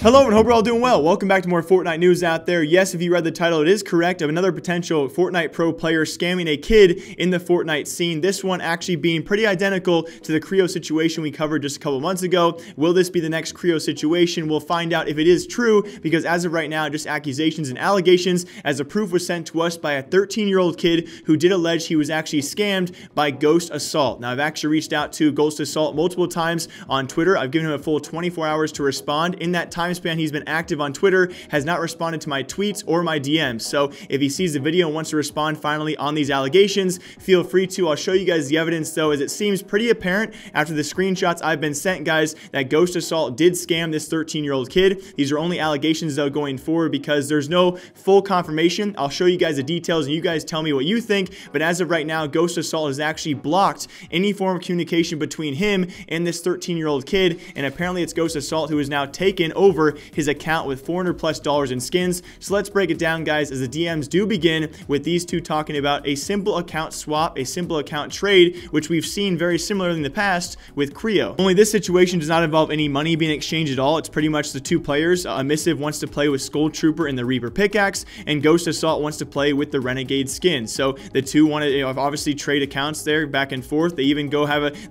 Hello and hope you're all doing well. Welcome back to more Fortnite news out there. Yes, if you read the title, it is correct, of another potential Fortnite pro player scamming a kid in the Fortnite scene. This one actually being pretty identical to the Creo situation we covered just a couple months ago. Will this be the next Creo situation? We'll find out if it is true, because as of right now, just accusations and allegations, as a proof was sent to us by a 13-year-old kid who did allege he was actually scammed by Ghost Assault. Now, I've actually reached out to Ghost Assault multiple times on Twitter. I've given him a full 24 hours to respond. In that time span he's been active on Twitter, has not responded to my tweets or my DMs. So if he sees the video and wants to respond finally on these allegations, feel free to. I'll show you guys the evidence though, as it seems pretty apparent after the screenshots I've been sent, guys, that Ghost Assault did scam this 13-year-old kid. These are only allegations though going forward, because there's no full confirmation. I'll show you guys the details and you guys tell me what you think. But as of right now, Ghost Assault has actually blocked any form of communication between him and this 13-year-old kid, and apparently it's Ghost Assault who has now taken over his account with $400+ in skins. So let's break it down, guys, as the DMs do begin with these two talking about a simple account swap, a simple account trade, which we've seen very similarly in the past with Creo. Only this situation does not involve any money being exchanged at all. It's pretty much the two players. Emissive wants to play with Skull Trooper and the Reaper pickaxe, and Ghost Assault wants to play with the Renegade skin. So the two want to obviously trade accounts there back and forth. They even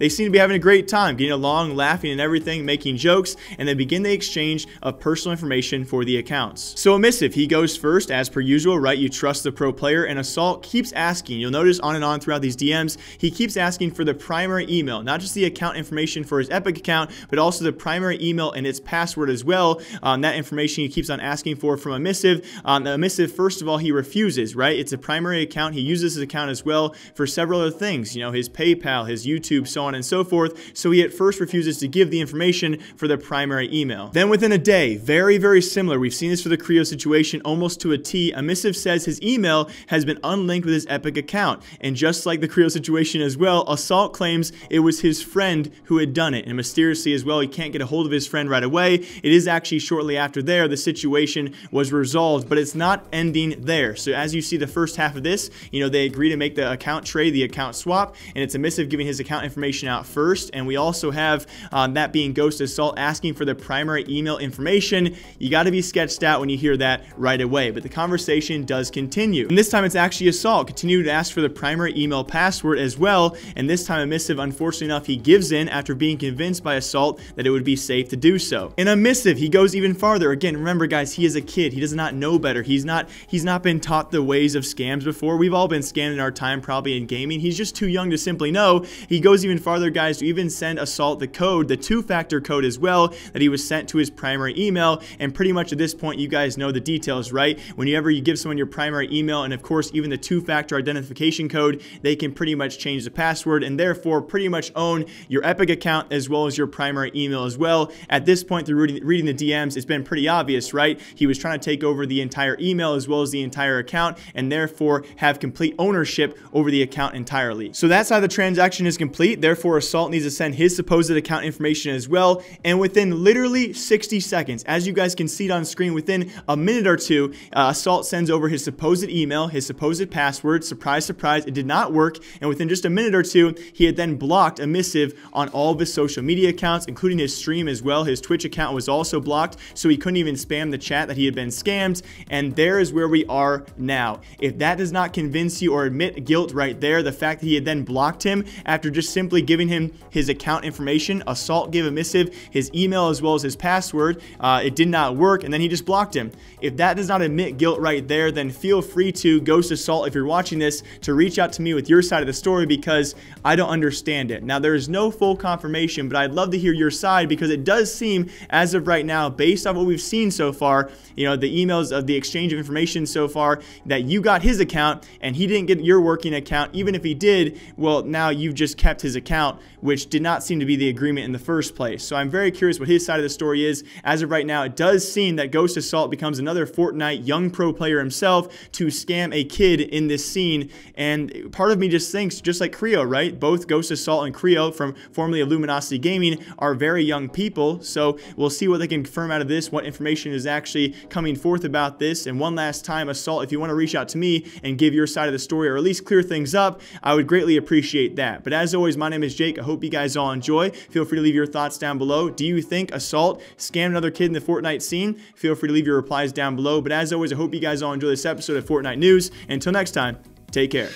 they seem to be having a great time, getting along, laughing and everything, making jokes, and they begin the exchange of personal information for the accounts. So Emissive, he goes first as per usual, right? You trust the pro player, and Assault keeps asking. You'll notice on and on throughout these DMs, he keeps asking for the primary email, not just the account information for his Epic account, but also the primary email and its password as well. That information he keeps on asking for from Emissive. Emissive, first of all, he refuses, right? It's a primary account. He uses his account as well for several other things, you know, his PayPal, his YouTube, so on and so forth. So he at first refuses to give the information for the primary email. Then within a day, very similar, we've seen this for the Creo situation almost to a T, Emissive says his email has been unlinked with his Epic account. And just like the Creo situation as well, Assault claims it was his friend who had done it. And mysteriously as well, he can't get a hold of his friend right away. It is actually shortly after there, the situation was resolved, but it's not ending there. So as you see the first half of this, you know, they agree to make the account trade, the account swap, and it's Emissive giving his account information out first. And we also have that being Ghost Assault asking for the primary email information. You got to be sketched out when you hear that right away, but the conversation does continue. And this time it's actually Assault continued to ask for the primary email password as well, and this time Emissive, unfortunately enough, he gives in after being convinced by Assault that it would be safe to do so. And Emissive, he goes even farther. Again, remember guys, he is a kid. He does not know better. He's not been taught the ways of scams before. We've all been scammed in our time, probably in gaming. He's just too young to simply know. He goes even farther, guys, to even send Assault the code, the two-factor code as well, that he was sent to his primary email. And pretty much at this point, you guys know the details, right? Whenever you give someone your primary email, and of course even the two-factor identification code, they can pretty much change the password and therefore pretty much own your Epic account as well as your primary email as well. At this point, through reading the DMs, it's been pretty obvious, right? He was trying to take over the entire email as well as the entire account, and therefore have complete ownership over the account entirely. So that side of the transaction is complete. Therefore, Assault needs to send his supposed account information as well. And within literally 60 seconds, as you guys can see it on screen, within a minute or two, Assault sends over his supposed email, his supposed password. Surprise, surprise, it did not work. And within just a minute or two, he had then blocked Emissive on all of his social media accounts, including his stream as well. His Twitch account was also blocked, so he couldn't even spam the chat that he had been scammed. And there is where we are now. If that does not convince you or admit guilt right there, the fact that he had then blocked him after just simply giving him his account information, Assault gave Emissive his email as well as his password. It did not work, and then he just blocked him. If that does not admit guilt right there, then feel free to, Ghost Assault, if you're watching this, to reach out to me with your side of the story, because I don't understand it. Now, there is no full confirmation, but I'd love to hear your side, because it does seem, as of right now, based on what we've seen so far, you know, the emails of the exchange of information so far, that you got his account and he didn't get your working account. Even if he did, well, now you've just kept his account, which did not seem to be the agreement in the first place. So I'm very curious what his side of the story is. As of right now, it does seem that Ghost Assault becomes another Fortnite young pro player himself to scam a kid in this scene. And part of me just thinks, just like Creo, right? Both Ghost Assault and Creo, from formerly Luminosity Gaming, are very young people. So we'll see what they can confirm out of this, what information is actually coming forth about this. And one last time, Assault, if you want to reach out to me and give your side of the story, or at least clear things up, I would greatly appreciate that. But as always, my name is Jake. I hope you guys all enjoy. Feel free to leave your thoughts down below. Do you think Assault scammed scam another kid in the Fortnite scene, feel free to leave your replies down below. But as always, I hope you guys all enjoy this episode of Fortnite News. Until next time, take care.